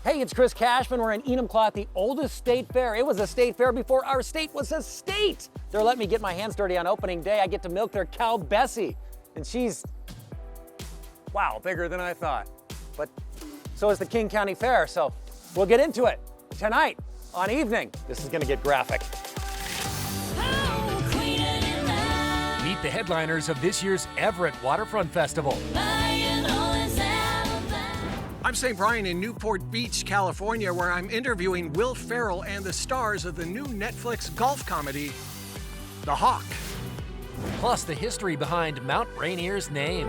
Hey, it's Chris Cashman. We're in Enumclaw at the oldest state fair. It was a state fair before our state was a state. They're letting me get my hands dirty on opening day. I get to milk their cow, Bessie. And she's, wow, bigger than I thought. But so is the King County Fair. So we'll get into it tonight on Evening. This is gonna get graphic. Meet the headliners of this year's Everett Waterfront Festival. I'm St. Brian in Newport Beach, California, where I'm interviewing Will Ferrell and the stars of the new Netflix golf comedy, The Hawk. Plus the history behind Mount Rainier's name.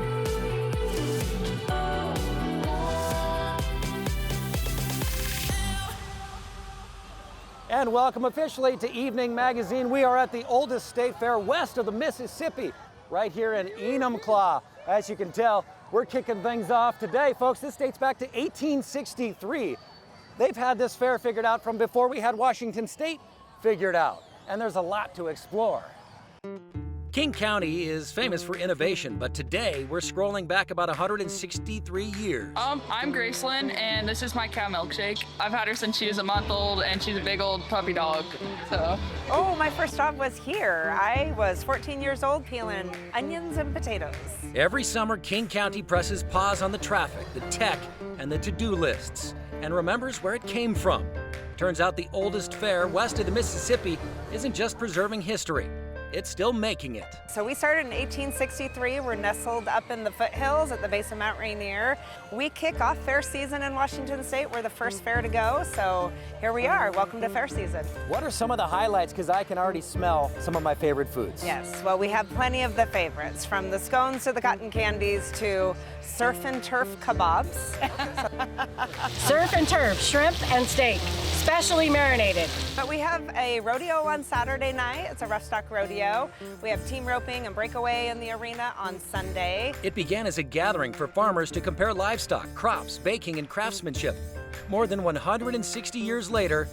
And welcome officially to Evening Magazine. We are at the oldest state fair west of the Mississippi, right here in Enumclaw. As you can tell, we're kicking things off today, folks. This dates back to 1863. They've had this fair figured out from before we had Washington State figured out. And there's a lot to explore. King County is famous for innovation, but today we're scrolling back about 163 years. I'm Graceland, and this is my cow milkshake. I've had her since she was a month old, and she's a big old puppy dog, so. Oh, my first job was here. I was 14 years old peeling onions and potatoes. Every summer, King County presses pause on the traffic, the tech, and the to-do lists, and remembers where it came from. Turns out the oldest fair west of the Mississippi isn't just preserving history. It's still making it. So we started in 1863. We're nestled up in the foothills at the base of Mount Rainier. We kick off fair season in Washington State. We're the first fair to go, so here we are. Welcome to fair season. What are some of the highlights? Because I can already smell some of my favorite foods. Yes, well, we have plenty of the favorites, from the scones to the cotton candies to surf and turf kebabs. Surf and turf, shrimp and steak, specially marinated. But we have a rodeo on Saturday night. It's a rough stock rodeo. We have team roping and breakaway in the arena on Sunday. It began as a gathering for farmers to compare livestock, crops, baking, and craftsmanship. More than 160 years later,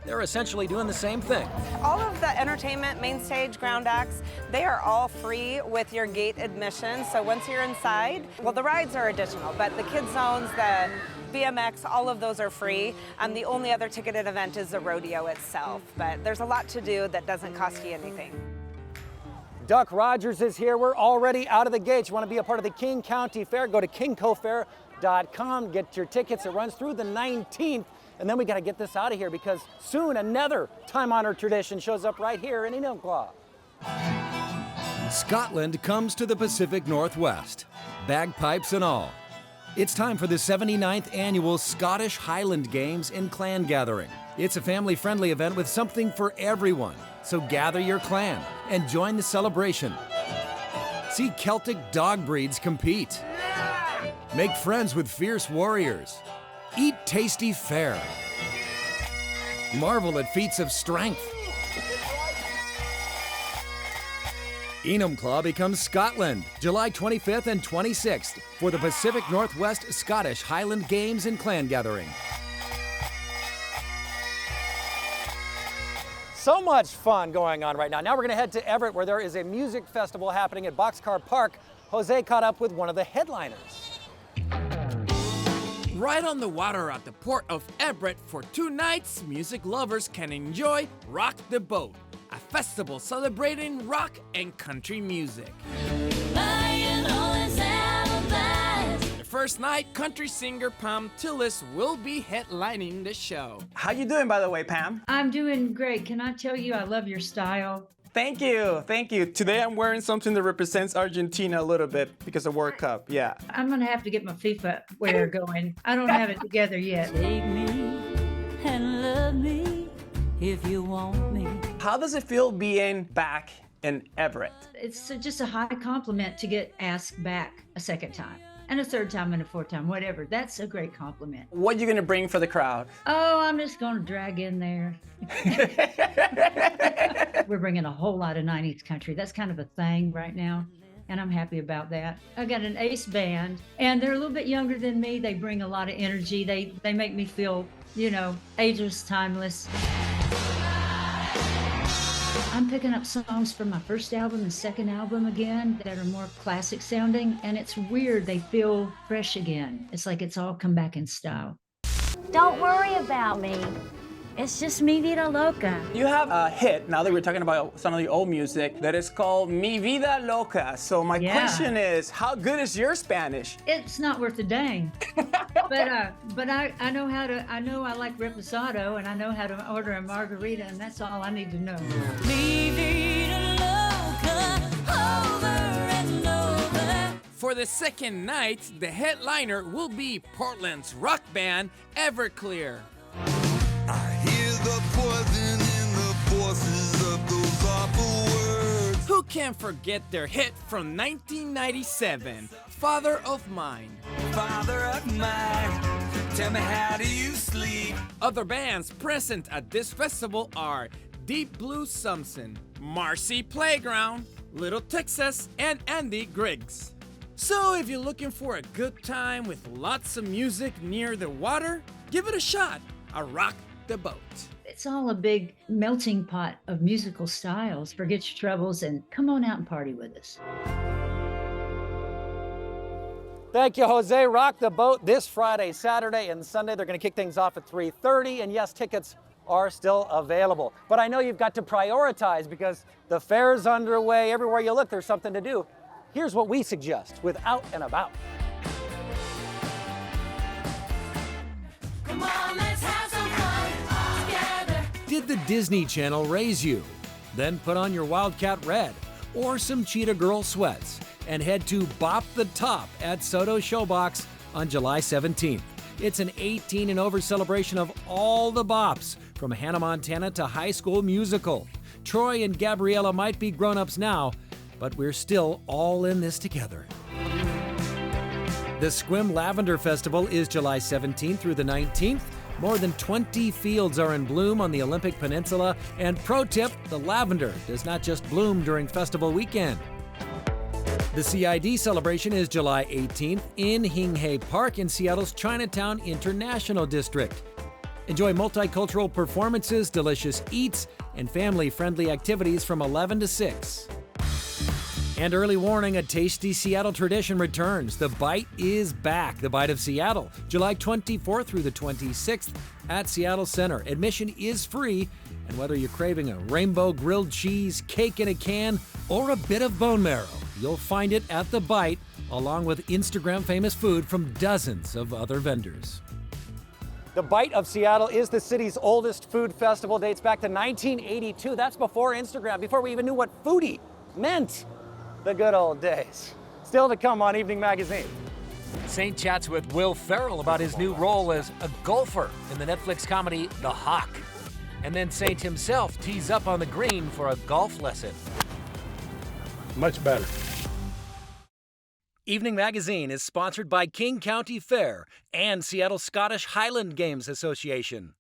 they're essentially doing the same thing. All of the entertainment, main stage, ground acts, they are all free with your gate admission. So once you're inside, well, the rides are additional, but the kids zones, the BMX, all of those are free. The only other ticketed event is the rodeo itself, but there's a lot to do that doesn't cost you anything. Duck Rogers is here. We're already out of the gates. You want to be a part of the King County Fair? Go to kingcofair.com. Get your tickets. It runs through the 19th. And then we got to get this out of here because soon another time-honored tradition shows up right here in Enumclaw. Scotland comes to the Pacific Northwest, bagpipes and all. It's time for the 79th annual Scottish Highland Games in Clan Gathering. It's a family-friendly event with something for everyone. So gather your clan and join the celebration. See Celtic dog breeds compete. Make friends with fierce warriors. Eat tasty fare. Marvel at feats of strength. Enumclaw becomes Scotland, July 25th and 26th for the Pacific Northwest Scottish Highland Games and Clan Gathering. So much fun going on right now. Now we're gonna head to Everett, where there is a music festival happening at Boxcar Park. Jose caught up with one of the headliners. Right on the water at the port of Everett, for 2 nights, music lovers can enjoy Rock the Boat, a festival celebrating rock and country music. The first night, country singer Pam Tillis will be headlining the show. How you doing, by the way, Pam? I'm doing great. Can I tell you I love your style? Thank you, thank you. Today I'm wearing something that represents Argentina a little bit because of World Cup, yeah. I'm gonna have to get my FIFA wear going. I don't have it together yet. Take me and love me if you want me. How does it feel being back in Everett? It's just a high compliment to get asked back a second time. And a third time and a fourth time, whatever. That's a great compliment. What are you gonna bring for the crowd? Oh, I'm just gonna drag in there. We're bringing a whole lot of 90s country. That's kind of a thing right now, and I'm happy about that. I got an ace band, and they're a little bit younger than me. They bring a lot of energy. They make me feel, you know, ageless, timeless. I'm picking up songs from my first album and second album again that are more classic sounding, and it's weird. They feel fresh again. It's like it's all come back in style. Don't worry about me. It's just mi vida loca. You have a hit, now that we're talking about some of the old music, that is called Mi Vida Loca. So my question is, how good is your Spanish? It's not worth a dang. but I know how to, I know I like reposado, and I know how to order a margarita, and that's all I need to know. Mi vida loca, over and over. For the second night, the headliner will be Portland's rock band, Everett. I hear the poison in the voices of those awful words. Who can forget their hit from 1997, Father of Mine? Father of mine, tell me how do you sleep? Other bands present at this festival are Deep Blue Sumson, Marcy Playground, Little Texas, and Andy Griggs. So if you're looking for a good time with lots of music near the water, give it a shot at Rock the Boat. It's all a big melting pot of musical styles. Forget your troubles and come on out and party with us. Thank you, Jose. Rock the Boat this Friday, Saturday, and Sunday. They're going to kick things off at 3:30, and yes, tickets are still available. But I know you've got to prioritize because the fair's underway. Everywhere you look, there's something to do. Here's what we suggest with Out and About. Come on, let's have some fun together. Did the Disney Channel raise you? Then put on your Wildcat Red or some Cheetah Girl sweats and head to Bop the Top at Soto Showbox on July 17th. It's an 18 and over celebration of all the bops from Hannah Montana to High School Musical. Troy and Gabriella might be grown-ups now, but we're still all in this together. The Squim Lavender Festival is July 17th through the 19th. More than 20 fields are in bloom on the Olympic Peninsula. And pro tip, the lavender does not just bloom during festival weekend. The CID celebration is July 18th in Hinghay Park in Seattle's Chinatown International District. Enjoy multicultural performances, delicious eats, and family-friendly activities from 11 to 6. And early warning, a tasty Seattle tradition returns. The Bite is back. The Bite of Seattle, July 24th through the 26th at Seattle Center. Admission is free, and whether you're craving a rainbow grilled cheese, cake in a can, or a bit of bone marrow, you'll find it at The Bite, along with Instagram-famous food from dozens of other vendors. The Bite of Seattle is the city's oldest food festival. Dates back to 1982. That's before Instagram, before we even knew what foodie meant. The good old days. Still to come on Evening Magazine. Saint chats with Will Ferrell about his new role as a golfer in the Netflix comedy The Hawk. And then Saint himself tees up on the green for a golf lesson. Much better. Evening Magazine is sponsored by King County Fair and Seattle Scottish Highland Games Association.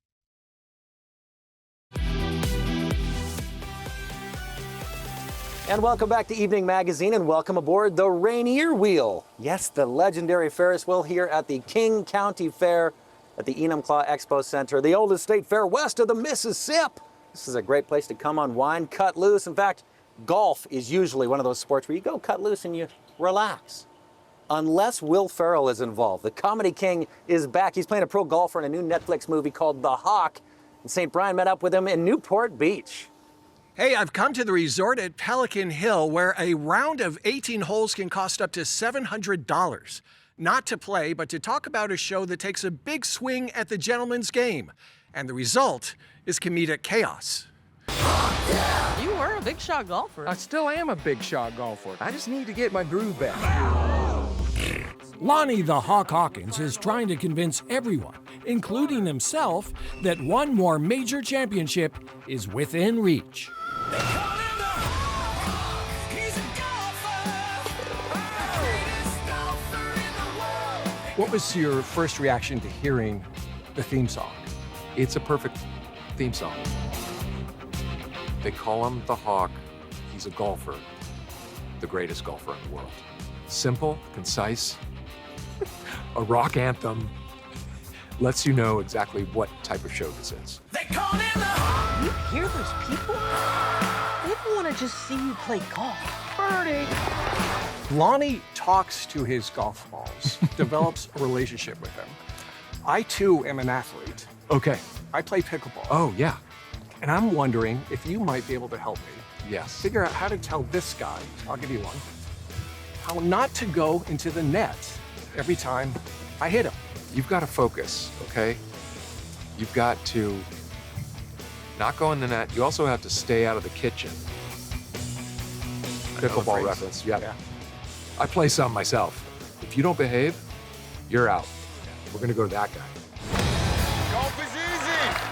And welcome back to Evening Magazine, and welcome aboard the Rainier Wheel. Yes, the legendary Ferris wheel here at the King County Fair at the Enumclaw Expo Center, the oldest state fair west of the Mississippi. This is a great place to come unwind, cut loose. In fact, golf is usually one of those sports where you go cut loose and you relax. Unless Will Ferrell is involved. The Comedy King is back. He's playing a pro golfer in a new Netflix movie called The Hawk. And St. Brian met up with him in Newport Beach. Hey, I've come to the resort at Pelican Hill where a round of 18 holes can cost up to $700. Not to play, but to talk about a show that takes a big swing at the gentleman's game. And the result is comedic chaos. You were a big shot golfer. I still am a big shot golfer. I just need to get my groove back. Lonnie the Hawk Hawkins is trying to convince everyone, including himself, that one more major championship is within reach. What was your first reaction to hearing the theme song? It's a perfect theme song. They call him the Hawk. He's a golfer, the greatest golfer in the world. Simple, concise, a rock anthem. Lets you know exactly what type of show this is. They call him the Hawk. You hear those people? They want to just see you play golf. Birdie. Lonnie talks to his golf balls, develops a relationship with them. I too am an athlete. Okay. I play pickleball. Oh, yeah. And I'm wondering if you might be able to help me Yes. figure out how to tell this guy, I'll give you one, how not to go into the net every time I hit him. You've got to focus, okay? You've got to not go in the net. You also have to stay out of the kitchen. Pickleball reference, yeah. I play some myself. If you don't behave, you're out. We're going to go to that guy. Golf is easy.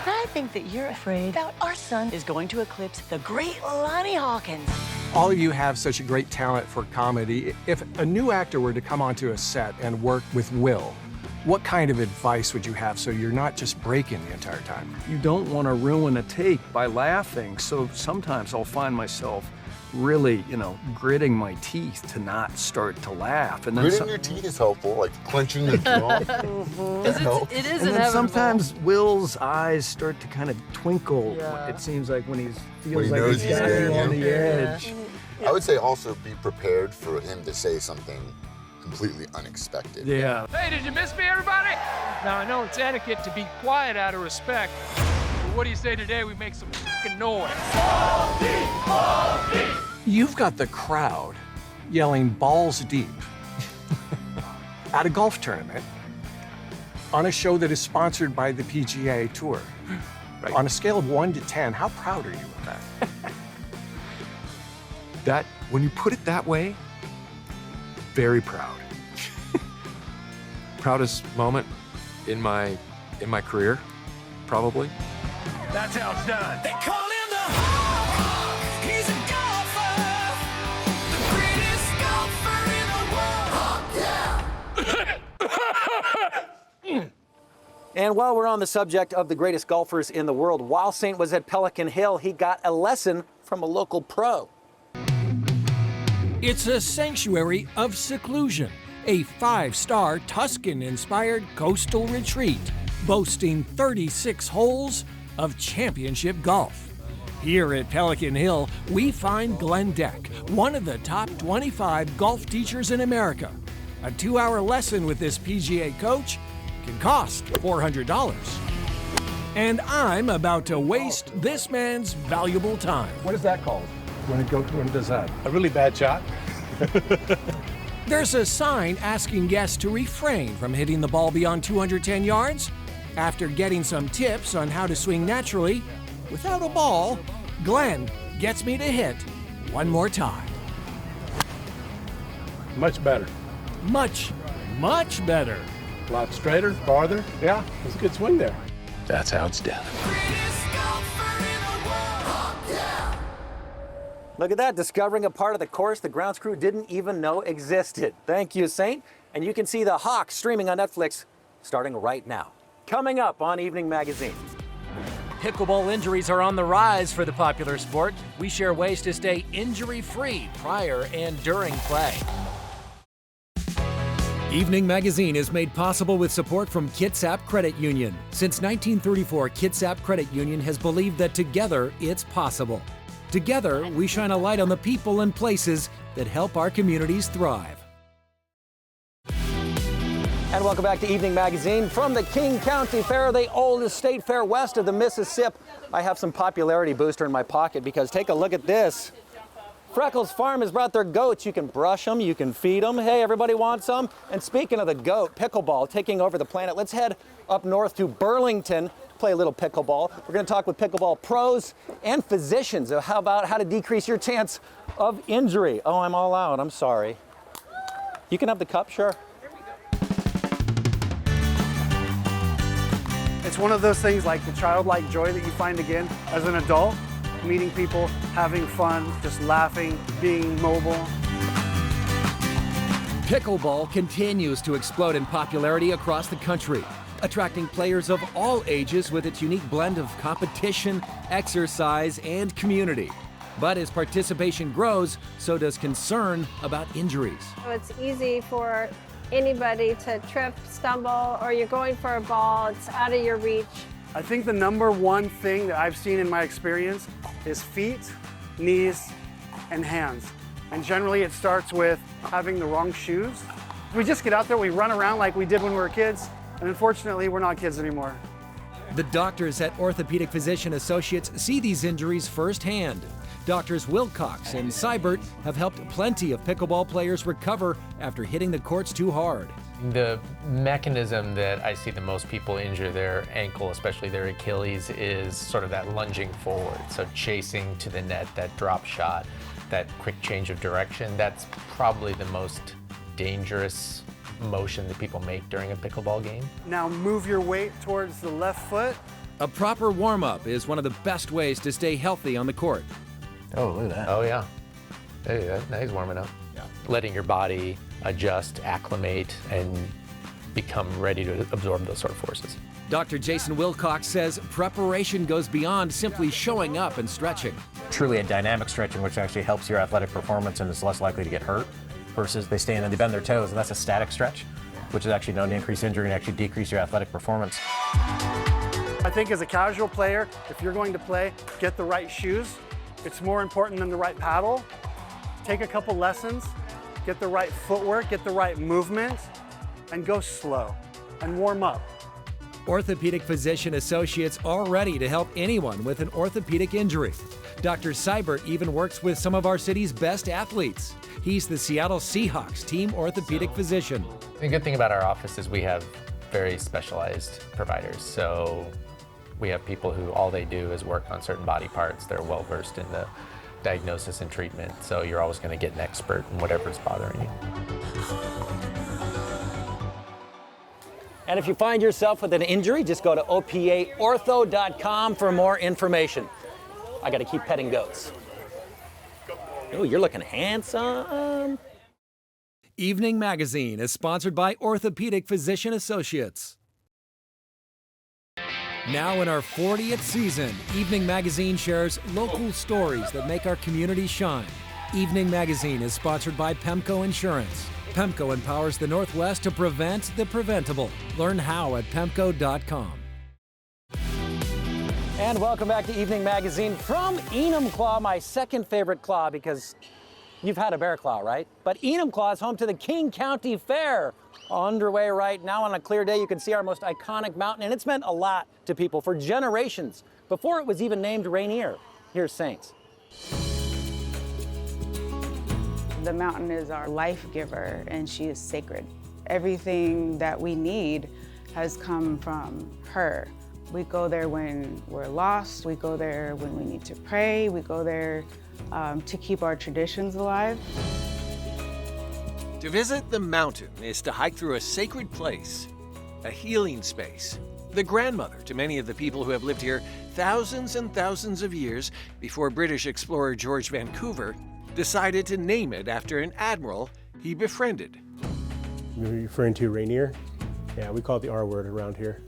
I think that you're afraid that our son is going to eclipse the great Lonnie Hawkins. All of you have such a great talent for comedy. If a new actor were to come onto a set and work with Will, what kind of advice would you have so you're not just breaking the entire time? You don't want to ruin a take by laughing, so sometimes I'll find myself really, gritting my teeth to not start to laugh. And then Gritting your teeth is helpful, like clenching your jaw. It is and then inevitable. sometimes Will's eyes start to kind of twinkle. Yeah. It seems like when he When feels he like knows he's he's got you getting on you. the edge. I would say also be prepared for him to say something completely unexpected. Yeah. Hey, did you miss me, everybody? Now, I know it's etiquette to be quiet out of respect, but what do you say today we make some fucking noise? You've got the crowd yelling balls deep at a golf tournament on a show that is sponsored by the PGA Tour. Right. On a scale of 1 to 10, how proud are you of that? That, when you put it that way, very proud. Proudest moment in my career, probably. That's how it's done. They call him the Hawk. He's a golfer, the greatest golfer in the world. Hawk, yeah. And while we're on the subject of the greatest golfers in the world, while Saint was at Pelican Hill, he got a lesson from a local pro. It's a sanctuary of seclusion, a 5-star Tuscan-inspired coastal retreat boasting 36 holes of championship golf. Here at Pelican Hill, we find Glenn Deck, one of the top 25 golf teachers in America. A 2-hour lesson with this PGA coach can cost $400. And I'm about to waste this man's valuable time. What is that called? When it does that? A really bad shot? There's a sign asking guests to refrain from hitting the ball beyond 210 yards. After getting some tips on how to swing naturally without a ball, Glenn gets me to hit one more time. Much better. Much, much better. A lot straighter, farther. Yeah, it's a good swing there. That's how it's done. Look at that, discovering a part of the course the grounds crew didn't even know existed. Thank you, Saint. And you can see The Hawk streaming on Netflix starting right now. Coming up on Evening Magazine. Pickleball injuries are on the rise for the popular sport. We share ways to stay injury-free prior and during play. Evening Magazine is made possible with support from Kitsap Credit Union. Since 1934, Kitsap Credit Union has believed that together it's possible. Together, we shine a light on the people and places that help our communities thrive. And welcome back to Evening Magazine. From the King County Fair, the oldest state fair west of the Mississippi, I have some popularity booster in my pocket because take a look at this. Freckles Farm has brought their goats. You can brush them, you can feed them. Hey, everybody wants some? And speaking of the goat, pickleball taking over the planet. Let's head up north to Burlington, play a little pickleball. We're going to talk with pickleball pros and physicians about how to decrease your chance of injury. Oh, I'm all out. I'm sorry. You can have the cup, sure. It's one of those things like the childlike joy that you find again as an adult, meeting people, having fun, just laughing, being mobile. Pickleball continues to explode in popularity across the country, attracting players of all ages with its unique blend of competition, exercise, and community. But as participation grows, so does concern about injuries. It's easy for anybody to trip, stumble, or you're going for a ball, it's out of your reach. I think the number one thing that I've seen in my experience is feet, knees, and hands. And generally it starts with having the wrong shoes. We just get out there, we run around like we did when we were kids, And unfortunately, we're not kids anymore. The doctors at Orthopedic Physician Associates see these injuries firsthand. Doctors Wilcox and Seibert have helped plenty of pickleball players recover after hitting the courts too hard. The mechanism that I see the most people injure their ankle, especially their Achilles, is sort of that lunging forward. So chasing to the net, that drop shot, that quick change of direction, that's probably the most dangerous motion that people make during a pickleball game. Now move your weight towards the left foot. A proper warm-up is one of the best ways to stay healthy on the court. Oh, look at that. Oh, yeah. Hey, now he's warming up. Yeah. Letting your body adjust, acclimate, and become ready to absorb those sort of forces. Dr. Jason Wilcox says preparation goes beyond simply showing up and stretching. Truly a dynamic stretching, which actually helps your athletic performance and is less likely to get hurt, versus they stand and they bend their toes, and that's a static stretch, which is actually known to increase injury and actually decrease your athletic performance. I think as a casual player, if you're going to play, get the right shoes. It's more important than the right paddle. Take a couple lessons, get the right footwork, get the right movement, and go slow and warm up. Orthopedic Physician Associates are ready to help anyone with an orthopedic injury. Dr. Seibert even works with some of our city's best athletes. He's the Seattle Seahawks team orthopedic physician. The good thing about our office is we have very specialized providers. So we have people who all they do is work on certain body parts. They're well versed in the diagnosis and treatment. So you're always going to get an expert in whatever's bothering you. And if you find yourself with an injury, just go to opaortho.com for more information. I got to keep petting goats. Oh, you're looking handsome. Evening Magazine is sponsored by Orthopedic Physician Associates. Now in our 40th season, Evening Magazine shares local stories that make our community shine. Evening Magazine is sponsored by Pemco Insurance. Pemco empowers the Northwest to prevent the preventable. Learn how at pemco.com. And welcome back to Evening Magazine from Enumclaw, my second favorite claw, because you've had a bear claw, right? But Enumclaw is home to the King County Fair. Underway right now. On a clear day, you can see our most iconic mountain, and it's meant a lot to people for generations, before it was even named Rainier. Here's Saints. The mountain is our life giver, and she is sacred. Everything that we need has come from her. We go there when we're lost. We go there when we need to pray. We go there to keep our traditions alive. To visit the mountain is to hike through a sacred place, a healing space, the grandmother to many of the people who have lived here thousands and thousands of years before British explorer George Vancouver decided to name it after an admiral he befriended. You're referring to Rainier? Yeah, we call it the R word around here.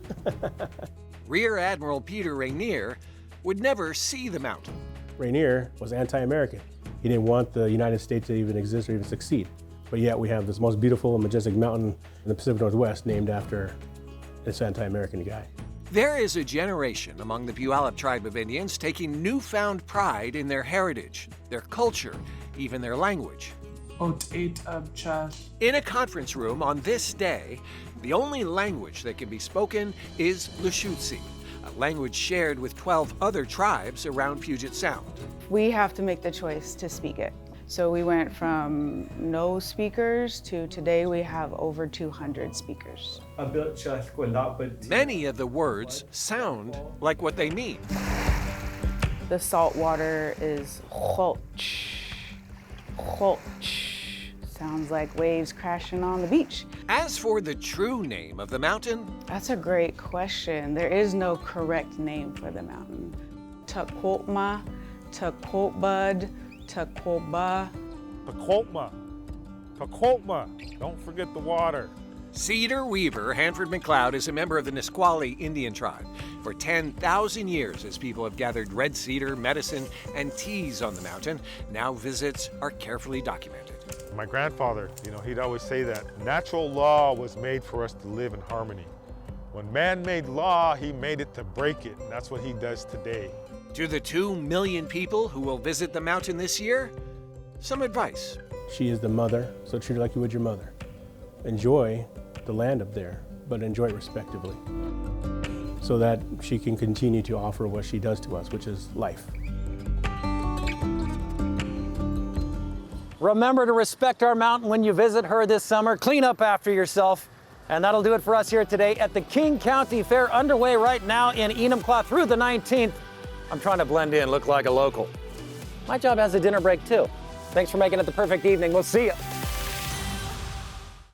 Rear Admiral Peter Rainier would never see the mountain. Rainier was anti-American. He didn't want the United States to even exist or even succeed. But yet we have this most beautiful and majestic mountain in the Pacific Northwest named after this anti-American guy. There is a generation among the Puyallup tribe of Indians taking newfound pride in their heritage, their culture, even their language. In a conference room on this day, the only language that can be spoken is Lushootseed, a language shared with 12 other tribes around Puget Sound. We have to make the choice to speak it. So we went from no speakers to today we have over 200 speakers. Many of the words sound like what they mean. The salt water is chulch. Chulch. Sounds like waves crashing on the beach. As for the true name of the mountain, that's a great question. There is no correct name for the mountain. Tukwotma, Tukwotbud, Tukwotba. Tukwotma. Tukwotma. Don't forget the water. Cedar Weaver Hanford McLeod is a member of the Nisqually Indian tribe. For 10,000 years, his people have gathered red cedar, medicine, and teas on the mountain. Now visits are carefully documented. My grandfather, he'd always say that natural law was made for us to live in harmony. When man made law, he made it to break it, and that's what he does today. To the 2 million people who will visit the mountain this year, some advice. She is the mother, so treat her like you would your mother. Enjoy the land up there, but enjoy it respectively, so that she can continue to offer what she does to us, which is life. Remember to respect our mountain when you visit her this summer. Clean up after yourself. And that'll do it for us here today at the King County Fair, underway right now in Enumclaw through the 19th. I'm trying to blend in, look like a local. My job has a dinner break too. Thanks for making it the perfect evening. We'll see you.